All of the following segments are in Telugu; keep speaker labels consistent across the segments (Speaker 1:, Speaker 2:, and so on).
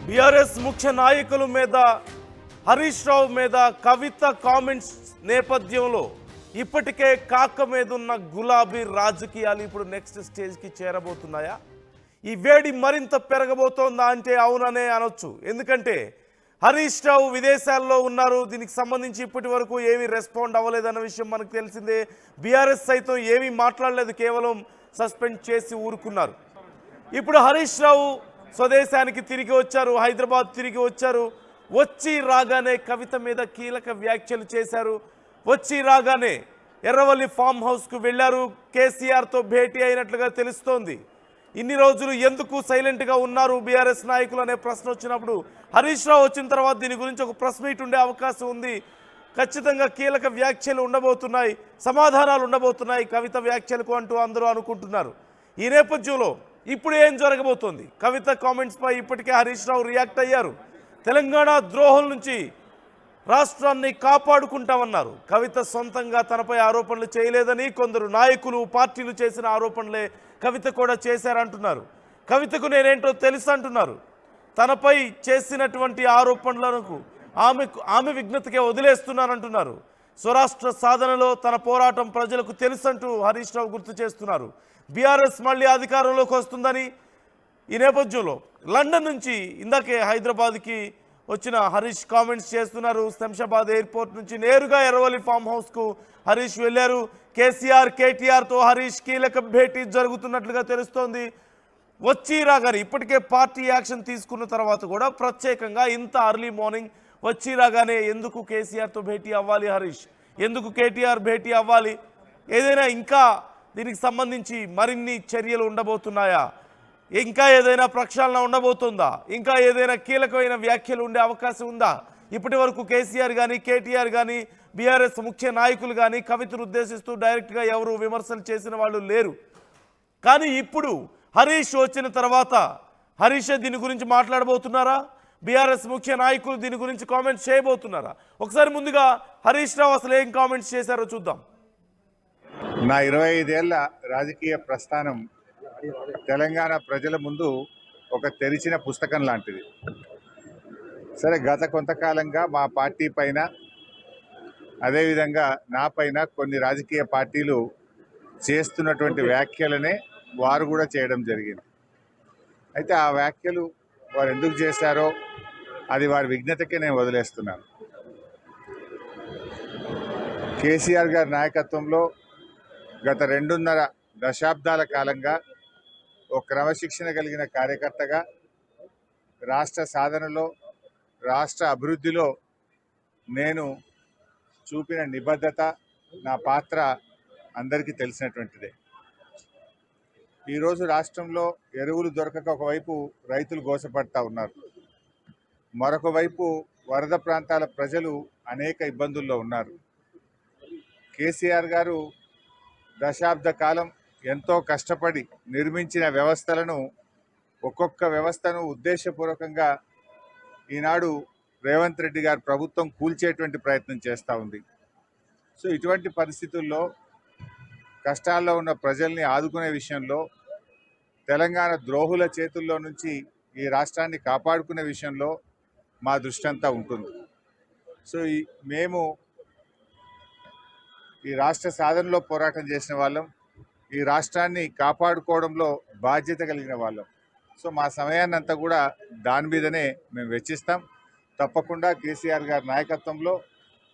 Speaker 1: బీఆర్ఎస్ ముఖ్య నాయకుల మీద హరీష్ రావు మీద కవిత కామెంట్స్ నేపథ్యంలో ఇప్పటికే కాక మీద ఉన్న గులాబీ రాజకీయాలు ఇప్పుడు నెక్స్ట్ స్టేజ్కి చేరబోతున్నాయా? ఈ వేడి మరింత పెరగబోతోందా అంటే అవుననే అనొచ్చు. ఎందుకంటే హరీష్ రావు విదేశాల్లో ఉన్నారు. దీనికి సంబంధించి ఇప్పటి వరకు ఏమీ రెస్పాండ్ అవ్వలేదన్న విషయం మనకు తెలిసిందే. బీఆర్ఎస్ సైతం ఏమీ మాట్లాడలేదు, కేవలం సస్పెండ్ చేసి ఊరుకున్నారు. ఇప్పుడు హరీష్ రావు స్వదేశానికి తిరిగి వచ్చారు, హైదరాబాద్ తిరిగి వచ్చారు. వచ్చి రాగానే కవిత మీద కీలక వ్యాఖ్యలు చేశారు. వచ్చి రాగానే ఎర్రవల్లి ఫామ్ హౌస్కు వెళ్ళారు, కేసీఆర్తో భేటీ అయినట్లుగా తెలుస్తోంది. ఇన్ని రోజులు ఎందుకు సైలెంట్గా ఉన్నారు బీఆర్ఎస్ నాయకులు అనే ప్రశ్న వచ్చినప్పుడు హరీష్ రావు వచ్చిన తర్వాత దీని గురించి ఒక ప్రెస్ మీట్ ఉండే అవకాశం ఉంది. ఖచ్చితంగా కీలక వ్యాఖ్యలు ఉండబోతున్నాయి, సమాధానాలు ఉండబోతున్నాయి కవిత వ్యాఖ్యలకు అంటూ అందరూ అనుకుంటున్నారు. ఈ నేపథ్యంలో ఇప్పుడు ఏం జరగబోతోంది? కవిత కామెంట్స్పై ఇప్పటికే హరీష్ రావు రియాక్ట్ అయ్యారు. తెలంగాణ ద్రోహం నుంచి రాష్ట్రాన్ని కాపాడుకుంటామన్నారు. కవిత సొంతంగా తనపై ఆరోపణలు చేయలేదని కొందరు నాయకులు, పార్టీలు చేసిన ఆరోపణలే కవిత కూడా చేశారంటున్నారు. కవితకు నేనేంటో తెలుసు అంటున్నారు. తనపై చేసినటువంటి ఆరోపణలకు ఆమె విజ్ఞతకే వదిలేస్తున్నానంటున్నారు. స్వరాష్ట్ర సాధనలో తన పోరాటం ప్రజలకు తెలుసంటూ హరీష్ రావు గుర్తు చేస్తున్నారు. బీఆర్ఎస్ మళ్ళీ అధికారంలోకి వస్తుందని ఈ నేపథ్యంలో లండన్ నుంచి ఇందాకే హైదరాబాద్కి వచ్చిన హరీష్ కామెంట్స్ చేస్తున్నారు. శంషాబాద్ ఎయిర్పోర్ట్ నుంచి నేరుగా ఎర్రవల్లి ఫామ్ హౌస్కు హరీష్ వెళ్ళారు. కేసీఆర్, కేటీఆర్తో హరీష్ కీలక భేటీ జరుగుతున్నట్లుగా తెలుస్తోంది. వచ్చి రాగానే ఇప్పటికే పార్టీ యాక్షన్ తీసుకున్న తర్వాత కూడా ప్రత్యేకంగా ఇంత అర్లీ మార్నింగ్ వచ్చి రాగానే ఎందుకు కేసీఆర్తో భేటీ అవ్వాలి హరీష్, ఎందుకు కేటీఆర్ భేటీ అవ్వాలి? ఏదైనా ఇంకా దీనికి సంబంధించి మరిన్ని చర్యలు ఉండబోతున్నాయా? ఇంకా ఏదైనా ప్రక్షాళన ఉండబోతుందా? ఇంకా ఏదైనా కీలకమైన వ్యాఖ్యలు ఉండే అవకాశం ఉందా? ఇప్పటి వరకు కేసీఆర్ కానీ, కేటీఆర్ కానీ, బీఆర్ఎస్ ముఖ్య నాయకులు కానీ కవితను ఉద్దేశిస్తూ డైరెక్ట్గా ఎవరు విమర్శలు చేసిన వాళ్ళు లేరు. కానీ ఇప్పుడు హరీష్ వచ్చిన తర్వాత హరీష్ దీని గురించి మాట్లాడబోతున్నారా? బీఆర్ఎస్ ముఖ్య నాయకులు దీని గురించి కామెంట్స్ చేయబోతున్నారా? ఒకసారి ముందుగా హరీష్ రావు అసలు ఏం కామెంట్స్ చేశారో చూద్దాం.
Speaker 2: నా 25 ఏళ్ల రాజకీయ ప్రస్థానం తెలంగాణ ప్రజల ముందు ఒక తెరిచిన పుస్తకం లాంటిది. సరే, గత కొంతకాలంగా మా పార్టీ పైన, అదేవిధంగా నా పైన కొన్ని రాజకీయ పార్టీలు చేస్తున్నటువంటి వ్యాఖ్యలనే వారు కూడా చేయడం జరిగింది. అయితే ఆ వ్యాఖ్యలు వారు ఎందుకు చేశారో అది వారి విజ్ఞతకే నేను వదిలేస్తున్నాను. కేసీఆర్ గారి నాయకత్వంలో గత 2.5 దశాబ్దాల కాలంగా ఒక క్రమశిక్షణ కలిగిన కార్యకర్తగా రాష్ట్ర సాధనలో, రాష్ట్ర అభివృద్ధిలో నేను చూపిన నిబద్ధత, నా పాత్ర అందరికీ తెలిసినటువంటిదే. ఈరోజు రాష్ట్రంలో ఎరువులు దొరకక ఒకవైపు రైతులు గోసపడతా ఉన్నారు, మరొక వైపు వరద ప్రాంతాల ప్రజలు అనేక ఇబ్బందుల్లో ఉన్నారు. కేసీఆర్ గారు దశాబ్ద కాలం ఎంతో కష్టపడి నిర్మించిన వ్యవస్థలను, ఒక్కొక్క వ్యవస్థను ఉద్దేశపూర్వకంగా ఈనాడు రేవంత్ రెడ్డి గారి ప్రభుత్వం కూల్చేటువంటి ప్రయత్నం చేస్తూ ఉంది. సో ఇటువంటి పరిస్థితుల్లో కష్టాల్లో ఉన్న ప్రజల్ని ఆదుకునే విషయంలో, తెలంగాణ ద్రోహుల చేతుల్లో నుంచి ఈ రాష్ట్రాన్ని కాపాడుకునే విషయంలో మా దృష్టి అంతా ఉంటుంది. సో మేము ఈ రాష్ట్ర సాధనలో పోరాటం చేసిన వాళ్ళం, ఈ రాష్ట్రాన్ని కాపాడుకోవడంలో బాధ్యత కలిగిన వాళ్ళం. సో మా సమయాన్ని అంతా కూడా దాని మీదనే మేము వెచ్చిస్తాం. తప్పకుండా కేసీఆర్ గారి నాయకత్వంలో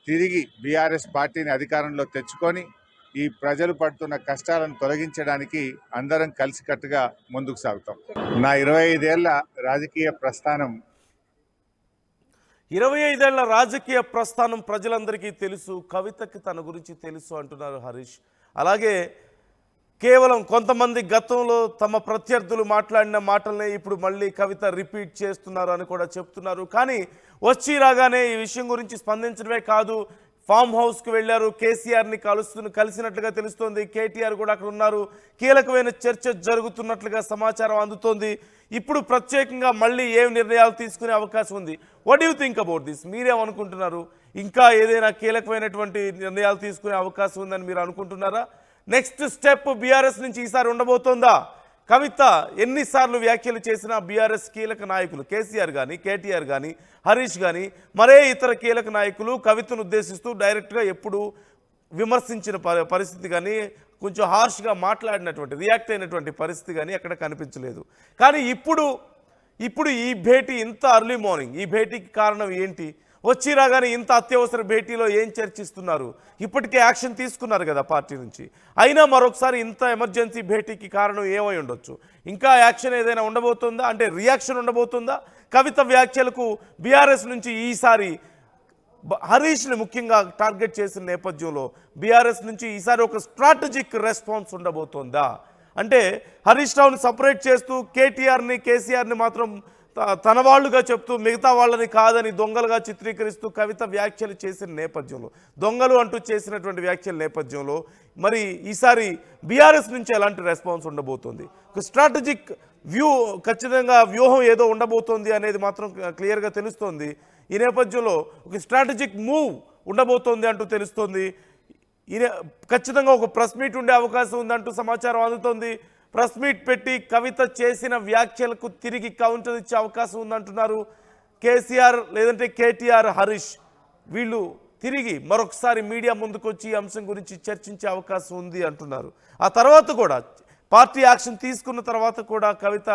Speaker 2: తిరిగి బీఆర్ఎస్ పార్టీని అధికారంలో తెచ్చుకొని ఈ ప్రజలు పడుతున్న కష్టాలను తొలగించడానికి అందరం కలిసికట్టుగా ముందుకు సాగుతాం. నా 25 ఏళ్ల రాజకీయ ప్రస్థానం
Speaker 1: 25 ఏళ్ల రాజకీయ ప్రస్థానం ప్రజలందరికీ తెలుసు, కవితకి తన గురించి తెలుసు అంటున్నారు హరీష్. అలాగే కేవలం కొంతమంది గతంలో తమ ప్రత్యర్థులు మాట్లాడిన మాటలనే ఇప్పుడు మళ్ళీ కవిత రిపీట్ చేస్తున్నారు అని కూడా చెప్తున్నారు. కానీ వచ్చి రాగానే ఈ విషయం గురించి స్పందించడమే కాదు, ఫామ్ హౌస్కి వెళ్ళారు, కేసీఆర్ని కలిసినట్లుగా తెలుస్తోంది. కేటీఆర్ కూడా అక్కడ ఉన్నారు. కీలకమైన చర్చ జరుగుతున్నట్లుగా సమాచారం అందుతోంది. ఇప్పుడు ప్రత్యేకంగా మళ్ళీ ఏం నిర్ణయాలు తీసుకునే అవకాశం ఉంది? What you think about this? మీరేమనుకుంటున్నారు? ఇంకా ఏదైనా కీలకమైనటువంటి నిర్ణయాలు తీసుకునే అవకాశం ఉందని మీరు అనుకుంటున్నారా? నెక్స్ట్ స్టెప్ బీఆర్ఎస్ నుంచి ఈసారి ఉండబోతోందా? కవిత ఎన్నిసార్లు వ్యాఖ్యలు చేసినా బీఆర్ఎస్ కీలక నాయకులు కేసీఆర్ కానీ కేటీఆర్ కానీ హరీష్ కానీ మరే ఇతర కీలక నాయకులు కవితను ఉద్దేశిస్తూ డైరెక్ట్గా ఎప్పుడు విమర్శించిన పరిస్థితి కానీ కొంచెం హార్ష్గా మాట్లాడినటువంటి రియాక్ట్ అయినటువంటి పరిస్థితి కానీ ఎక్కడ కనిపించలేదు. కానీ ఇప్పుడు ఈ భేటీ ఇంత అర్లీ మార్నింగ్, ఈ భేటీకి కారణం ఏంటి? వచ్చి రాగానే ఇంత అత్యవసర భేటీలో ఏం చర్చిస్తున్నారు? ఇప్పటికే యాక్షన్ తీసుకున్నారు కదా పార్టీ నుంచి, అయినా మరొకసారి ఇంత ఎమర్జెన్సీ భేటీకి కారణం ఏమై ఉండొచ్చు? ఇంకా యాక్షన్ ఏదైనా ఉండబోతుందా? అంటే రియాక్షన్ ఉండబోతుందా? కవిత వ్యాఖ్యలకు బీఆర్ఎస్ నుంచి ఈసారి హరీష్ని ముఖ్యంగా టార్గెట్ చేసిన నేపథ్యంలో బీఆర్ఎస్ నుంచి ఈసారి ఒక స్ట్రాటజిక్ రెస్పాన్స్ ఉండబోతోందా? అంటే హరీష్ రావుని సపరేట్ చేస్తూ కేటీఆర్ని కేసీఆర్ని మాత్రం తన వాళ్ళుగా చెప్తూ మిగతా వాళ్ళని కాదని దొంగలుగా చిత్రీకరిస్తూ కవిత వ్యాఖ్యలు చేసిన నేపథ్యంలో, దొంగలు అంటూ చేసినటువంటి వ్యాఖ్యల నేపథ్యంలో మరి ఈసారి బీఆర్ఎస్ నుంచి ఎలాంటి రెస్పాన్స్ ఉండబోతోంది? ఒక స్ట్రాటజిక్ ఖచ్చితంగా వ్యూహం ఏదో ఉండబోతోంది అనేది మాత్రం క్లియర్గా తెలుస్తోంది. ఈ నేపథ్యంలో ఒక స్ట్రాటజిక్ మూవ్ ఉండబోతోంది అంటూ తెలుస్తోంది. ఖచ్చితంగా ఒక ప్రెస్ మీట్ ఉండే అవకాశం ఉందంటూ సమాచారం అందుతోంది. ప్రెస్ మీట్ పెట్టి కవిత చేసిన వ్యాఖ్యలకు తిరిగి కౌంటర్ ఇచ్చే అవకాశం ఉందంటున్నారు కేసీఆర్, లేదంటే కేటీఆర్, హరీష్. వీళ్ళు తిరిగి మరొకసారి మీడియా ముందుకొచ్చి ఈ అంశం గురించి చర్చించే అవకాశం ఉంది అంటున్నారు. ఆ తర్వాత కూడా పార్టీ యాక్షన్ తీసుకున్న తర్వాత కూడా కవిత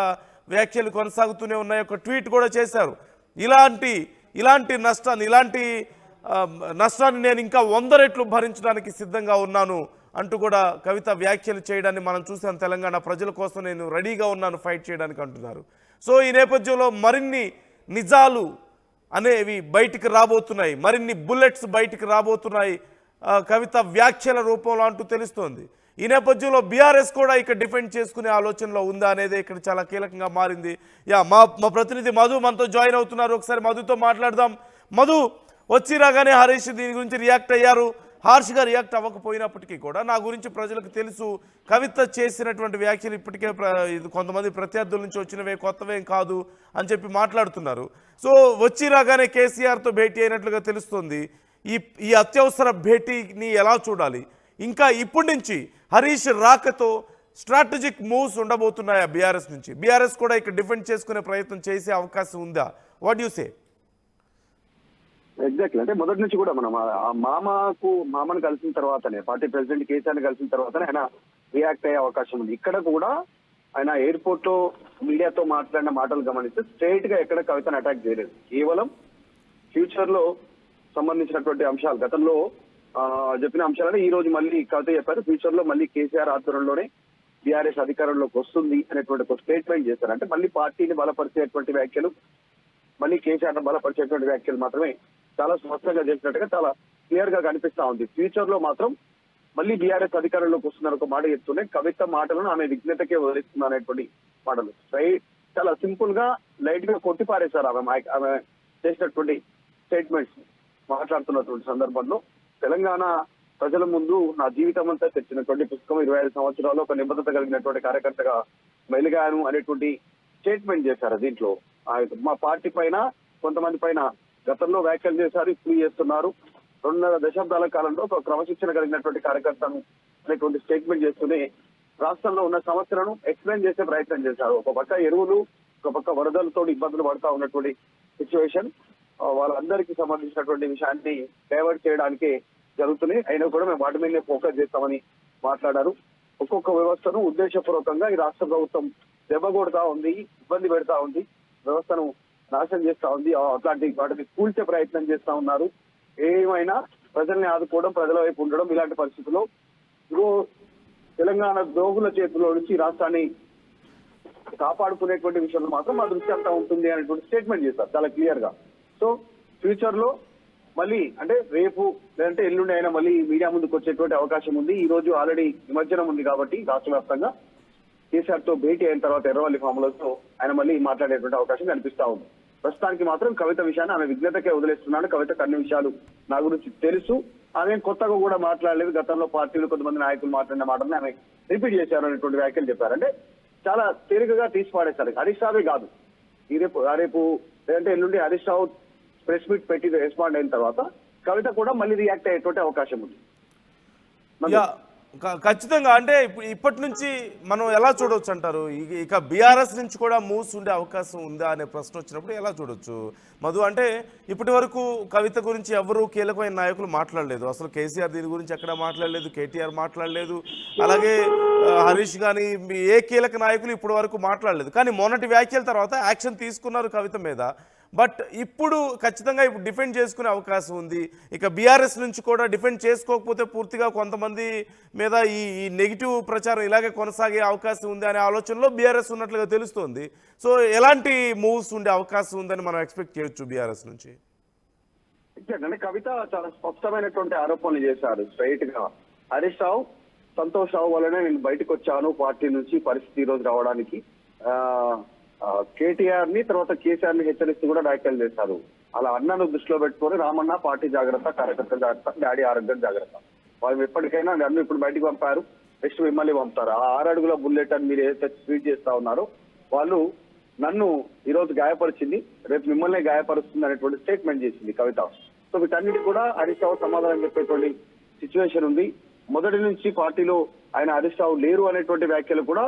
Speaker 1: వ్యాఖ్యలు కొనసాగుతూనే ఉన్నాయి. ఒక ట్వీట్ కూడా చేశారు, ఇలాంటి నష్టాన్ని నేను ఇంకా 100 రెట్లు భరించడానికి సిద్ధంగా ఉన్నాను అంటూ కూడా కవిత వ్యాఖ్యలు చేయడాన్ని మనం చూసాం. తెలంగాణ ప్రజల కోసం నేను రెడీగా ఉన్నాను ఫైట్ చేయడానికి అంటున్నారు. సో ఈ నేపథ్యంలో మరిన్ని నిజాలు అనేవి బయటికి రాబోతున్నాయి, మరిన్ని బుల్లెట్స్ బయటికి రాబోతున్నాయి కవిత వ్యాఖ్యల రూపంలో అంటూ తెలుస్తోంది. ఈ నేపథ్యంలో బీఆర్ఎస్ కూడా ఇక్కడ డిఫెండ్ చేసుకునే ఆలోచనలో ఉందా అనేది ఇక్కడ చాలా కీలకంగా మారింది. మా ప్రతినిధి మధు మనతో జాయిన్ అవుతున్నారు. ఒకసారి మధుతో మాట్లాడదాం. మధు, వచ్చి రాగానే హరీష్ దీని గురించి రియాక్ట్ అయ్యారు. హార్ష్గా రియాక్ట్ అవ్వకపోయినప్పటికీ కూడా నా గురించి ప్రజలకు తెలుసు, కవిత చేసినటువంటి వ్యాఖ్యలు ఇప్పటికే కొంతమంది ప్రత్యర్థుల నుంచి వచ్చినవే, కొత్తవేం కాదు అని చెప్పి మాట్లాడుతున్నారు. సో వచ్చి రాగానే కేసీఆర్తో భేటీ అయినట్లుగా తెలుస్తుంది. ఈ అత్యవసర భేటీని ఎలా చూడాలి? ఇంకా ఇప్పటి నుంచి హరీష్ రాకతో స్ట్రాటజిక్ మూవ్స్ ఉండబోతున్నాయా బీఆర్ఎస్ నుంచి? బీఆర్ఎస్ కూడా ఇక్కడ డిఫెండ్ చేసుకునే ప్రయత్నం చేసే అవకాశం ఉందా? What you say?
Speaker 3: ఎగ్జాక్ట్లీ, అంటే మొదటి నుంచి కూడా మనం మామను కలిసిన తర్వాతనే, పార్టీ ప్రెసిడెంట్ కేసీఆర్ కలిసిన తర్వాతనే ఆయన రియాక్ట్ అయ్యే అవకాశం ఉంది. ఇక్కడ కూడా ఆయన ఎయిర్పోర్ట్ లో మీడియాతో మాట్లాడిన మాటలు గమనిస్తే స్ట్రైట్ గా ఎక్కడ కవితను అటాక్ చేయలేదు. కేవలం ఫ్యూచర్ లో సంబంధించినటువంటి అంశాలు, గతంలో చెప్పిన అంశాలని ఈ రోజు మళ్ళీ కవిత చెప్పారు. ఫ్యూచర్ లో మళ్ళీ కేసీఆర్ ఆధ్వర్యంలోనే బీఆర్ఎస్ అధికారంలోకి వస్తుంది అనేటువంటి ఒక స్టేట్మెంట్ చేశారు. అంటే మళ్ళీ పార్టీని బలపరిచేటువంటి వ్యాఖ్యలు, మళ్ళీ కేసీఆర్ బలపరిచేటువంటి వ్యాఖ్యలు మాత్రమే చాలా స్పష్టంగా చేసినట్టుగా చాలా క్లియర్ గా కనిపిస్తా ఉంది. ఫ్యూచర్ లో మాత్రం మళ్ళీ బీఆర్ఎస్ అధికారంలోకి వస్తున్నారు ఒక మాట చెప్తూనే కవిత మాటలను ఆమె విజ్ఞతకే వదిలిస్తున్నారు అనేటువంటి మాటలు చాలా సింపుల్ గా లైట్ గా కొట్టిపారేశారు ఆమె చేసినటువంటి స్టేట్మెంట్స్. మాట్లాడుతున్నటువంటి సందర్భంలో తెలంగాణ ప్రజల ముందు నా జీవితం అంతా తెచ్చినటువంటి పుస్తకం 25 సంవత్సరాలు ఒక నిబద్ధత కలిగినటువంటి కార్యకర్తగా మెలిగాను అనేటువంటి స్టేట్మెంట్ చేశారు. దీంట్లో మా పార్టీ పైన, కొంతమంది పైన గతంలో వ్యాఖ్యలు చేశారు, ఇప్పుడు చేస్తున్నారు. 2.5 దశాబ్దాల కాలంలో ఒక క్రమశిక్షణ కలిగినటువంటి కార్యకర్తను అనేటువంటి స్టేట్మెంట్ చేస్తూనే రాష్ట్రంలో ఉన్న సమస్యలను ఎక్స్ప్లెయిన్ చేసే ప్రయత్నం చేశారు. ఒక పక్క ఎరువులు, ఒక పక్క వరదలతో ఇబ్బందులు పడతా ఉన్నటువంటి సిచ్యువేషన్, వాళ్ళందరికీ సంబంధించినటువంటి విషయాన్ని డైవర్ట్ చేయడానికి జరుగుతున్నాయి. అయినా కూడా మేము వాటి మీదనే ఫోకస్ చేస్తామని మాట్లాడారు. ఒక్కొక్క వ్యవస్థను ఉద్దేశపూర్వకంగా ఈ రాష్ట్ర ప్రభుత్వం దెబ్బ కొడతా ఉంది, ఇబ్బంది పెడతా ఉంది, వ్యవస్థను నాశనం చేస్తా ఉంది. అట్లాంటి వాటిని కూల్చే ప్రయత్నం చేస్తా ఉన్నారు. ఏమైనా ప్రజల్ని ఆదుకోవడం, ప్రజల వైపు ఉండడం, ఇలాంటి పరిస్థితుల్లో తెలంగాణ ద్రోహుల చేతిలో నుంచి రాష్ట్రాన్ని కాపాడుకునేటువంటి విషయంలో మాత్రం మా దృష్టి అంతా ఉంటుంది అనేటువంటి స్టేట్మెంట్ చేస్తారు చాలా క్లియర్ గా. సో ఫ్యూచర్ లో మళ్ళీ అంటే రేపు లేదంటే ఎల్లుండి అయినా మళ్ళీ మీడియా ముందుకు వచ్చేటువంటి అవకాశం ఉంది. ఈ రోజు ఆల్రెడీ నిమజ్జనం ఉంది కాబట్టి రాష్ట్ర వ్యాప్తంగా కేసీఆర్ తో భేటీ అయిన తర్వాత ఎర్రవల్లి ఫామ్హౌస్ తో ఆయన మళ్ళీ మాట్లాడేటువంటి అవకాశం కనిపిస్తా ఉంది. ప్రస్తుతానికి మాత్రం కవిత విషయాన్ని ఆమె విజ్ఞతకే వదిలేస్తున్నాను. కవితకు అన్ని విషయాలు నా గురించి తెలుసు, ఆమె కొత్తగా కూడా మాట్లాడలేదు. గతంలో పార్టీలు కొంతమంది నాయకులు మాట్లాడిన మాటని ఆమె రిపీట్ చేశారు అనేటువంటి వ్యాఖ్యలు చెప్పారు. అంటే చాలా తేలికగా తీసి పాడేశారు. హరీష్ రావే కాదు, రేపు లేదంటే ఎల్లుండి హరీష్ రావు ప్రెస్ మీట్ పెట్టి రెస్పాండ్ అయిన తర్వాత కవిత కూడా మళ్ళీ రియాక్ట్ అయ్యేటువంటి అవకాశం ఉంది.
Speaker 1: ఖచ్చితంగా అంటే ఇప్పటి నుంచి మనం ఎలా చూడవచ్చు అంటారు? ఇక బీఆర్ఎస్ నుంచి కూడా మూవ్స్ ఉండే అవకాశం ఉందా అనే ప్రశ్న వచ్చినప్పుడు ఎలా చూడొచ్చు మధు? అంటే ఇప్పటి వరకు కవిత గురించి ఎవరు కీలకమైన నాయకులు మాట్లాడలేదు. అసలు కేసీఆర్ దీని గురించి ఎక్కడ మాట్లాడలేదు, కేటీఆర్ మాట్లాడలేదు, అలాగే హరీష్ కానీ ఏ కీలక నాయకులు ఇప్పటి వరకు మాట్లాడలేదు. కానీ మొన్నటి వ్యాఖ్యల తర్వాత యాక్షన్ తీసుకున్నారు కవిత మీద. బట్ ఇప్పుడు ఖచ్చితంగా ఇప్పుడు డిఫెండ్ చేసుకునే అవకాశం ఉంది. ఇక బీఆర్ఎస్ నుంచి కూడా డిఫెండ్ చేసుకోకపోతే పూర్తిగా కొంతమంది మీద ఈ నెగిటివ్ ప్రచారం ఇలాగే కొనసాగే అవకాశం ఉంది అనే ఆలోచనలో బీఆర్ఎస్ ఉన్నట్లుగా తెలుస్తోంది. సో ఎలాంటి మూవ్స్ ఉండే అవకాశం ఉందని మనం ఎక్స్పెక్ట్ చేయొచ్చు బీఆర్ఎస్ నుంచి?
Speaker 3: అంటే కవిత చాలా స్పష్టమైనటువంటి ఆరోపణలు చేశారు స్ట్రైట్ గా. హరీష్ రావు, సంతోష్ రావు వల్లనే నేను బయటకు వచ్చాను పార్టీ నుంచి, పరిస్థితి ఈ రోజు రావడానికి కేటీఆర్ ని తర్వాత కేసీఆర్ ని హెచ్చరిస్తూ కూడా వ్యాఖ్యలు చేశారు. అలా అన్నను దృష్టిలో పెట్టుకొని రామన్న పార్టీ జాగ్రత్త, కార్యకర్తల జాగ్రత్త, డాడీ ఆరోగ్యం జాగ్రత్త. వాళ్ళు ఎప్పటికైనా నన్ను ఇప్పుడు బయటకు పంపారు, నెక్స్ట్ మిమ్మల్ని పంపుతారు. ఆ 6 అడుగుల బుల్లెట్ అని మీరు ఏదైతే ట్వీట్ చేస్తా ఉన్నారో వాళ్ళు నన్ను ఈ రోజు గాయపరిచింది, రేపు మిమ్మల్ని గాయపరుస్తుంది అనేటువంటి స్టేట్మెంట్ చేసింది కవిత. సో వీటన్నిటి కూడా హరీష్ రావు సమాధానం చెప్పేటువంటి సిచ్యువేషన్ ఉంది. మొదటి నుంచి పార్టీలో ఆయన హరీష్ రావు లేరు అనేటువంటి వ్యాఖ్యలు కూడా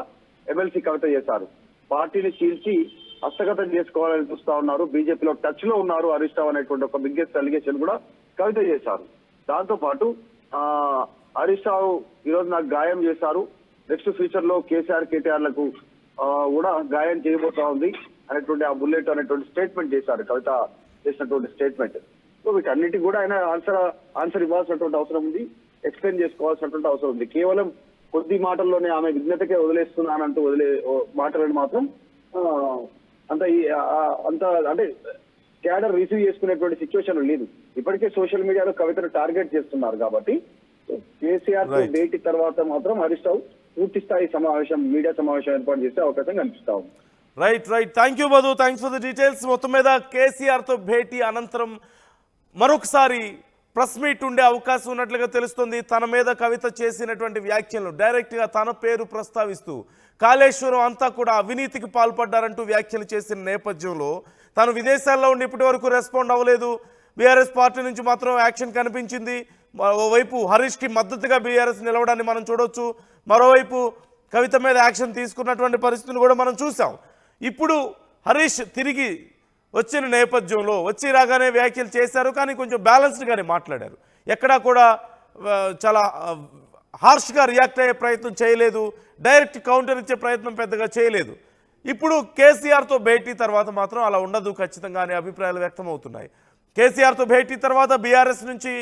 Speaker 3: ఎమ్మెల్సీ కవిత చేశారు. పార్టీని చీల్చి హస్తగతం చేసుకోవాలని చూస్తా ఉన్నారు, బీజేపీలో టచ్ లో ఉన్నారు హరీష్ రావు అనేటువంటి ఒక బిగ్గెస్ట్ అలిగేషన్ కూడా కవిత చేశారు. దాంతో పాటు హరీష్ రావు ఈ రోజు నాకు గాయం చేశారు, నెక్స్ట్ ఫ్యూచర్ లో కేసీఆర్ కేటీఆర్లకు కూడా గాయం చేయబోతా ఉంది అనేటువంటి ఆ బుల్లెట్ అనేటువంటి స్టేట్మెంట్ చేశారు కవిత చేసినటువంటి స్టేట్మెంట్. సో వీటన్నిటి కూడా ఆయన ఆన్సర్ ఇవ్వాల్సినటువంటి అవసరం ఉంది, ఎక్స్ప్లెయిన్ చేసుకోవాల్సినటువంటి అవసరం ఉంది. కేవలం కొద్ది మాటల్లోనే ఆమె విజ్ఞతకే వదిలేస్తున్నానంటూ మాటలను మాత్రం అంత అంటే క్యాడర్ రిసీవ్ చేసుకునేటువంటి సిచ్యువేషన్ లేదు. ఇప్పటికే సోషల్ మీడియాలో కవితను టార్గెట్ చేస్తున్నారు కాబట్టి కేసీఆర్ తో భేటీ తర్వాత మాత్రం హరీష్ రావు పూర్తి స్థాయి మీడియా సమావేశం ఏర్పాటు చేసే అవకాశం కనిపిస్తా ఉంది.
Speaker 1: Right. Thank you Madhu, thanks for the details. మొత్తం మీద కేసీఆర్ తో భేటీ అనంతరం మరొకసారి ప్రెస్ మీట్ ఉండే అవకాశం ఉన్నట్లుగా తెలుస్తుంది. తన మీద కవిత చేసినటువంటి వ్యాఖ్యలు డైరెక్ట్గా తన పేరు ప్రస్తావిస్తూ కాళేశ్వరం అంతా కూడా అవినీతికి పాల్పడ్డారంటూ వ్యాఖ్యలు చేసిన నేపథ్యంలో తాను విదేశాల్లో ఉండి ఇప్పటి వరకు రెస్పాండ్ అవ్వలేదు. బీఆర్ఎస్ పార్టీ నుంచి మాత్రం యాక్షన్ కనిపించింది. ఓవైపు హరీష్కి మద్దతుగా బీఆర్ఎస్ నిలవడాన్ని మనం చూడొచ్చు, మరోవైపు కవిత మీద యాక్షన్ తీసుకున్నటువంటి పరిస్థితులు కూడా మనం చూసాం. ఇప్పుడు హరీష్ తిరిగి వచ్చిన నేపథ్యంలో వచ్చి రాగానే వ్యాఖ్యలు చేశారు, కానీ కొంచెం బ్యాలెన్స్డ్గానే మాట్లాడారు. ఎక్కడా కూడా చాలా హార్ష్గా రియాక్ట్ అయ్యే ప్రయత్నం చేయలేదు, డైరెక్ట్ కౌంటర్ ఇచ్చే ప్రయత్నం పెద్దగా చేయలేదు. ఇప్పుడు కేసీఆర్తో భేటీ తర్వాత మాత్రం అలా ఉండదు ఖచ్చితంగా అనే అభిప్రాయాలు వ్యక్తమవుతున్నాయి. కేసీఆర్తో భేటీ తర్వాత బీఆర్ఎస్ నుంచి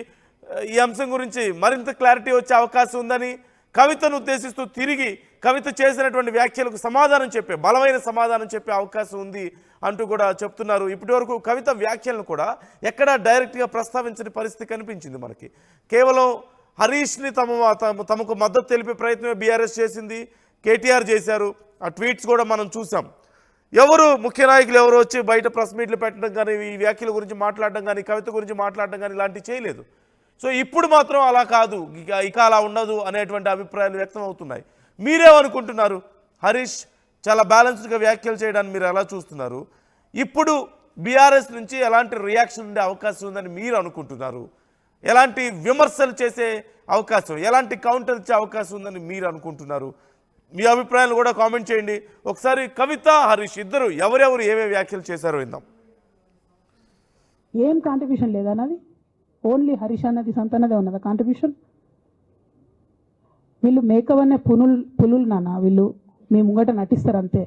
Speaker 1: ఈ అంశం గురించి మరింత క్లారిటీ వచ్చే అవకాశం ఉందని, కవితను ఉద్దేశిస్తూ తిరిగి కవిత చేసినటువంటి వ్యాఖ్యలకు సమాధానం చెప్పే బలమైన సమాధానం చెప్పే అవకాశం ఉంది అంటూ కూడా చెప్తున్నారు. ఇప్పటి వరకు కవిత వ్యాఖ్యలను కూడా ఎక్కడా డైరెక్ట్గా ప్రస్తావించని పరిస్థితి కనిపించింది మనకి. కేవలం హరీష్ని తమకు మద్దతు తెలిపే ప్రయత్నమే బీఆర్ఎస్ చేసింది, కేటీఆర్ చేశారు. ఆ ట్వీట్స్ కూడా మనం చూసాం. ఎవరు ముఖ్య నాయకులు ఎవరు వచ్చి బయట ప్రెస్ మీట్లు పెట్టడం కానీ, ఈ వ్యాఖ్యల గురించి మాట్లాడడం కానీ, కవిత గురించి మాట్లాడడం కానీ ఇలాంటివి చేయలేదు. సో ఇప్పుడు మాత్రం అలా కాదు, ఇక అలా ఉండదు అనేటువంటి అభిప్రాయాలు వ్యక్తం అవుతున్నాయి. మీరేమనుకుంటున్నారు? హరీష్ చాలా బ్యాలెన్స్డ్గా వ్యాఖ్యలు చేయడాన్ని మీరు ఎలా చూస్తున్నారు? ఇప్పుడు బీఆర్ఎస్ నుంచి ఎలాంటి రియాక్షన్ ఉండే అవకాశం ఉందని మీరు అనుకుంటున్నారు? ఎలాంటి విమర్శలు చేసే అవకాశం, ఎలాంటి కౌంటర్ ఇచ్చే అవకాశం ఉందని మీరు అనుకుంటున్నారు? మీ అభిప్రాయాలు కూడా కామెంట్ చేయండి. ఒకసారి కవిత, హరీష్ ఇద్దరు ఎవరెవరు ఏమేమి వ్యాఖ్యలు చేశారో విందాం.
Speaker 4: ఏం కాంట్రిబ్యూషన్ లేదన్నది, ఓన్లీ హరీష్ అన్నది సంతనదే ఉన్నదా కాంట్రిబ్యూషన్? వీళ్ళు మేకవనే పులులు నాన్న, వీళ్ళు మీ ముంగట నటిస్తారు అంతే.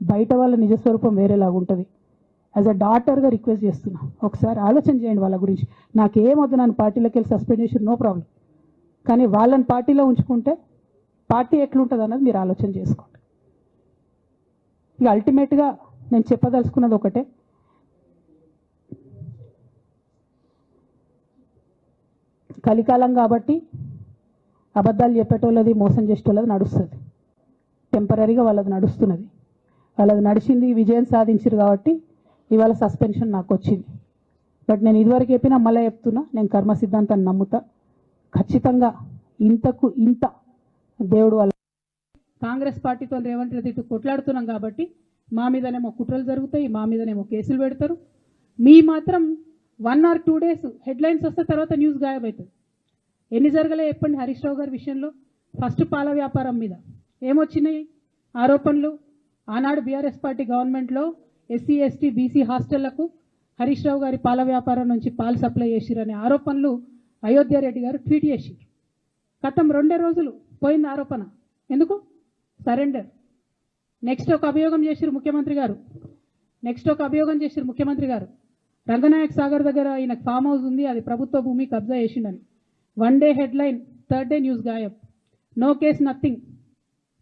Speaker 4: బయట వాళ్ళ నిజస్వరూపం వేరేలాగా ఉంటుంది. యాజ్ అ డాటర్గా రిక్వెస్ట్ చేస్తున్నా, ఒకసారి ఆలోచన చేయండి వాళ్ళ గురించి. నాకేమొద్దు, నన్ను పార్టీలోకి వెళ్ళి సస్పెండ్ చేసి నో ప్రాబ్లం, కానీ వాళ్ళని పార్టీలో ఉంచుకుంటే పార్టీ ఎట్లుంటుంది అన్నది మీరు ఆలోచన చేసుకోండి. ఇక అల్టిమేట్గా నేను చెప్పదలుచుకున్నది ఒకటే, కలికాలం కాబట్టి అబద్ధాలు చెప్పేటోళ్ళది మోసం చేసేటోళ్ళది నడుస్తుంది. టెంపరీగా వాళ్ళది నడుస్తున్నది, వాళ్ళది నడిచింది, విజయం సాధించారు కాబట్టి ఇవాళ సస్పెన్షన్ నాకు వచ్చింది. బట్ నేను ఇదివరకు చెప్పినా మళ్ళీ చెప్తున్నా, నేను కర్మ సిద్ధాంతాన్ని నమ్ముతా. ఖచ్చితంగా ఇంతకు ఇంత దేవుడు వాళ్ళ కాంగ్రెస్ పార్టీతో రేవంత్ రెడ్డి కొట్లాడుతున్నాం కాబట్టి మా మీదనేమో కుట్రలు జరుగుతాయి, మా మీదనేమో కేసులు పెడతారు. మీ మాత్రం 1 or 2 days హెడ్లైన్స్ వస్తే తర్వాత న్యూస్ గాయబవుతుంది. ఎన్ని జరగలే చెప్పండి హరీష్ రావు గారి విషయంలో? ఫస్ట్ పాల వ్యాపారం మీద ఏమొచ్చినాయి ఆరోపణలు? ఆనాడు బీఆర్ఎస్ పార్టీ గవర్నమెంట్లో SC ST BC హాస్టళ్లకు Harish Rao గారి పాల వ్యాపారం నుంచి పాలు సప్లై చేసిరనే ఆరోపణలు అయోధ్య రెడ్డి గారు ట్వీట్ చేసిరు. గతం 2 రోజులు పోయింది ఆరోపణ. ఎందుకు? సరెండర్. నెక్స్ట్ ఒక అభియోగం చేసిరు ముఖ్యమంత్రి గారు. రంగనాయక్ సాగర్ దగ్గర ఈయన ఫామ్ హౌస్ ఉంది, అది ప్రభుత్వ భూమి, కబ్జా చేసిండని. 1 day headline, 3rd day news గాయబ్. No case, nothing.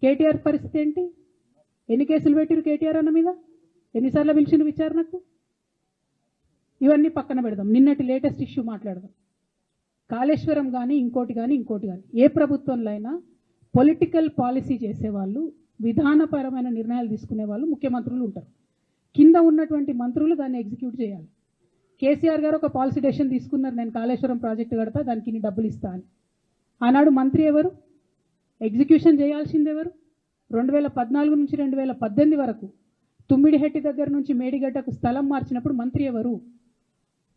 Speaker 4: కేటీఆర్ పరిస్థితి ఏంటి? ఎన్ని కేసులు పెట్టిరు కేటీఆర్ అన్న మీద? ఎన్నిసార్లు పిలిచిండు విచారణకు? ఇవన్నీ పక్కన పెడదాం. నిన్నటి లేటెస్ట్ ఇష్యూ మాట్లాడదాం. కాళేశ్వరం కానీ ఇంకోటి కానీ ఏ ప్రభుత్వంలో అయినా పొలిటికల్ పాలసీ చేసేవాళ్ళు, విధానపరమైన నిర్ణయాలు తీసుకునే వాళ్ళు ముఖ్యమంత్రులు ఉంటారు. కింద ఉన్నటువంటి మంత్రులు దాన్ని ఎగ్జిక్యూట్ చేయాలి. కేసీఆర్ గారు ఒక పాలసీ డెసిషన్ తీసుకున్నారు, నేను కాళేశ్వరం ప్రాజెక్టు కడతా, దానికి ఇన్ని డబ్బులు ఇస్తా అని. ఆనాడు మంత్రి ఎవరు? ఎగ్జిక్యూషన్ చేయాల్సింది ఎవరు? 2014 నుంచి 2018 వరకు తుమ్మిడిహెట్టి దగ్గర నుంచి మేడిగడ్డకు స్థలం మార్చినప్పుడు మంత్రి ఎవరు?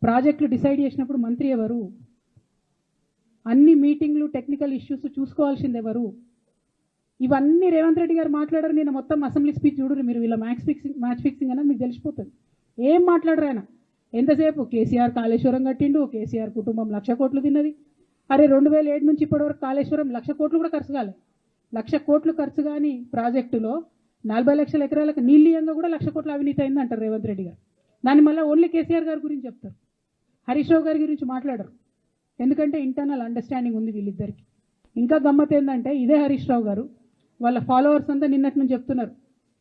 Speaker 4: ప్రాజెక్టులు డిసైడ్ చేసినప్పుడు మంత్రి ఎవరు? అన్ని మీటింగ్లు, టెక్నికల్ ఇష్యూస్ చూసుకోవాల్సింది ఎవరు? ఇవన్నీ రేవంత్ రెడ్డి గారు మాట్లాడారు. నేను మొత్తం అసెంబ్లీ స్పీచ్ చూడరు మీరు, వీళ్ళ మ్యాచ్ ఫిక్సింగ్ అనేది మీకు తెలిసిపోతుంది. ఏం మాట్లాడరు ఆయన. ఎంతసేపు కేసీఆర్ కాళేశ్వరం కట్టిండు, కేసీఆర్ కుటుంబం 1,00,000 కోట్లు తిన్నది. అరే 2007 నుంచి ఇప్పటివరకు కాళేశ్వరం 1,00,000 కోట్లు కూడా ఖర్చు కాలేదు. 1,00,000 కోట్లు ఖర్చు కాని ప్రాజెక్టులో 40 లక్షల ఎకరాలకు నీళ్ళియంగా కూడా 1,00,000 కోట్ల అవినీతి అయింది అంటారు రేవంత్ రెడ్డి గారు. దాన్ని మళ్ళీ ఓన్లీ కేసీఆర్ గారి గురించి చెప్తారు, హరీష్ రావు గారి గురించి మాట్లాడరు. ఎందుకంటే ఇంటర్నల్ అండర్స్టాండింగ్ ఉంది వీళ్ళిద్దరికి. ఇంకా గమ్మత్ ఏంటంటే ఇదే హరీష్ రావు గారు వాళ్ళ ఫాలోవర్స్ అంతా నిన్నటి నుంచి చెప్తున్నారు,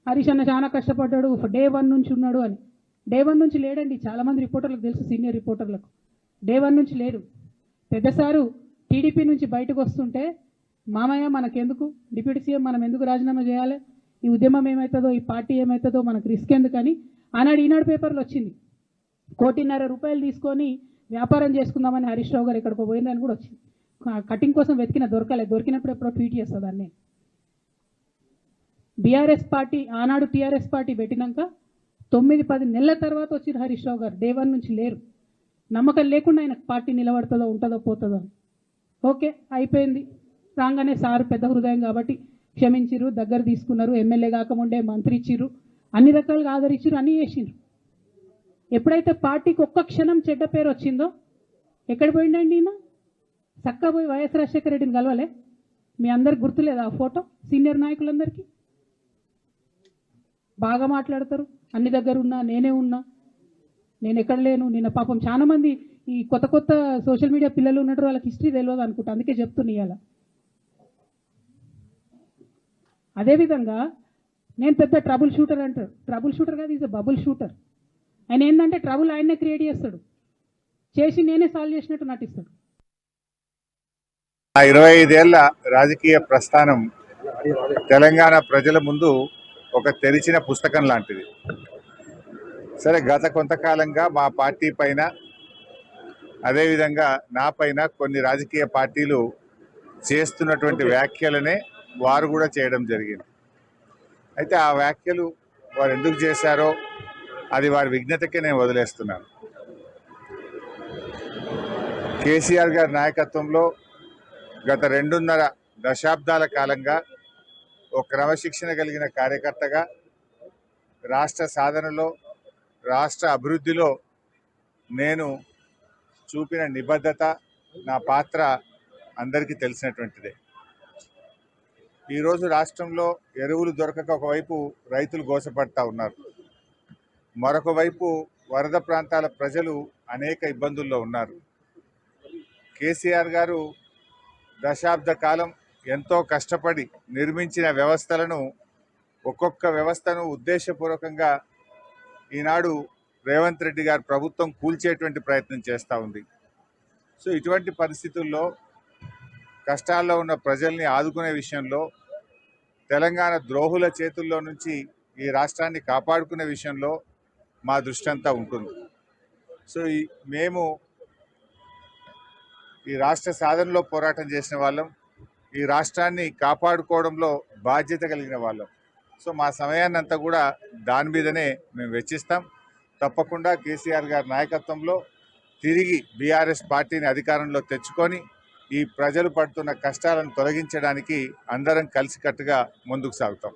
Speaker 4: హరీష్ అన్న చాలా కష్టపడ్డాడు, డే 1 నుంచి ఉన్నాడు అని. డే 1 నుంచి లేడండి. చాలామంది రిపోర్టర్లకు తెలుసు, సీనియర్ రిపోర్టర్లకు. డే 1 నుంచి లేరు. పెద్దసారు టీడీపీ నుంచి బయటకు వస్తుంటే, మామయ్య మనకెందుకు, డిప్యూటీ సీఎం మనం ఎందుకు రాజీనామా చేయాలి, ఈ ఉద్యమం ఏమవుతుందో, ఈ పార్టీ ఏమవుతుందో మనకు రిస్క్ ఎందుకని ఆనాడు ఈనాడు పేపర్లో వచ్చింది. 1,50,00,000 రూపాయలు తీసుకొని వ్యాపారం చేసుకుందామని హరీష్ రావు గారు ఎక్కడికో పోయిందని కూడా వచ్చింది. కటింగ్ కోసం దొరికినప్పుడు ఎప్పుడో ట్వీట్ చేస్తుంది అన్నీ. బీఆర్ఎస్ పార్టీ ఆనాడు టీఆర్ఎస్ పార్టీ పెట్టినాక 9-10 నెలల తర్వాత వచ్చిన హరీష్ రావు గారు డే 1 నుంచి లేరు. నమ్మకం లేకుండా ఆయన పార్టీ నిలబడుతుందో ఉంటుందో పోతుందో. ఓకే, అయిపోయింది. రాగానే సారు పెద్ద హృదయం కాబట్టి క్షమించిర్రు, దగ్గర తీసుకున్నారు, ఎమ్మెల్యే కాకముందే మంత్రి ఇచ్చిర్రు, అన్ని రకాలుగా ఆదరించిర్రు, అన్నీ చేసిండ్రు. ఎప్పుడైతే పార్టీకి ఒక్క క్షణం చెడ్డ పేరు వచ్చిందో ఎక్కడ పోయిండండి ఈయన? చక్కా పోయి వైఎస్ రాజశేఖర రెడ్డిని కలవలే? మీ అందరికి గుర్తులేదా ఆ ఫోటో? సీనియర్ నాయకులందరికీ బాగా మాట్లాడతారు, అన్ని దగ్గర ఉన్నా, నేనే ఉన్నా, నేను ఎక్కడ లేను. నిన్న పాపం చాలా మంది ఈ కొత్త సోషల్ మీడియా పిల్లలు ఉన్నట్టు వాళ్ళకి హిస్టరీ తెలియదు అనుకుంటా, అందుకే చెప్తున్నా ఇవాళ. అదేవిధంగా నేను పెద్ద ట్రబుల్ షూటర్ అంటారు. ట్రబుల్ షూటర్ కాదు, ఈజ్ అ బబుల్ షూటర్. ఆయన ఏంటంటే ట్రబుల్ ఆయన్నే క్రియేట్ చేస్తాడు, చేసి నేనే సాల్వ్ చేసినట్టు నటిస్తాడు.
Speaker 2: 25 ఏళ్ల రాజకీయ ప్రస్థానం తెలంగాణ ప్రజల ముందు ఒక తెరిచిన పుస్తకం లాంటిది. సరే, గత కొంతకాలంగా మా పార్టీ పైన, అదేవిధంగా నా పైన కొన్ని రాజకీయ పార్టీలు చేస్తున్నటువంటి వ్యాఖ్యలనే వారు కూడా చేయడం జరిగింది. అయితే ఆ వ్యాఖ్యలు వారు ఎందుకు చేశారో అది వారి విజ్ఞతకే నేను వదిలేస్తున్నాను. కేసీఆర్ గారి నాయకత్వంలో గత 2.5 దశాబ్దాల కాలంగా ఒక క్రమశిక్షణ కలిగిన కార్యకర్తగా రాష్ట్ర సాధనలో, రాష్ట్ర అభివృద్ధిలో నేను చూపిన నిబద్ధత, నా పాత్ర అందరికీ తెలిసినటువంటిదే. ఈరోజు రాష్ట్రంలో ఎరువులు దొరకక ఒకవైపు రైతులు గోసపడతా ఉన్నారు, మరొక వైపు వరద ప్రాంతాల ప్రజలు అనేక ఇబ్బందుల్లో ఉన్నారు. కేసీఆర్ గారు దశాబ్ద కాలం ఎంతో కష్టపడి నిర్మించిన వ్యవస్థలను, ఒక్కొక్క వ్యవస్థను ఉద్దేశపూర్వకంగా ఈనాడు రేవంత్ రెడ్డి గారి ప్రభుత్వం కూల్చేటువంటి ప్రయత్నం చేస్తూ ఉంది. సో ఇటువంటి పరిస్థితుల్లో కష్టాల్లో ఉన్న ప్రజల్ని ఆదుకునే విషయంలో, తెలంగాణ ద్రోహుల చేతుల్లో నుంచి ఈ రాష్ట్రాన్ని కాపాడుకునే విషయంలో మా దృష్టి అంతా ఉంటుంది. సో మేము ఈ రాష్ట్ర సాధనలో పోరాటం చేసిన వాళ్ళం, ఈ రాష్ట్రాన్ని కాపాడుకోవడంలో బాధ్యత కలిగిన వాళ్ళం. సో మా సమయాన్ని అంతా కూడా దాని మీదనే మేము వెచ్చిస్తాం. తప్పకుండా కేసీఆర్ గారి నాయకత్వంలో తిరిగి బీఆర్ఎస్ పార్టీని అధికారంలో తెచ్చుకొని ఈ ప్రజలు పడుతున్న కష్టాలను తొలగించడానికి అందరం కలిసికట్టుగా ముందుకు సాగుతాం.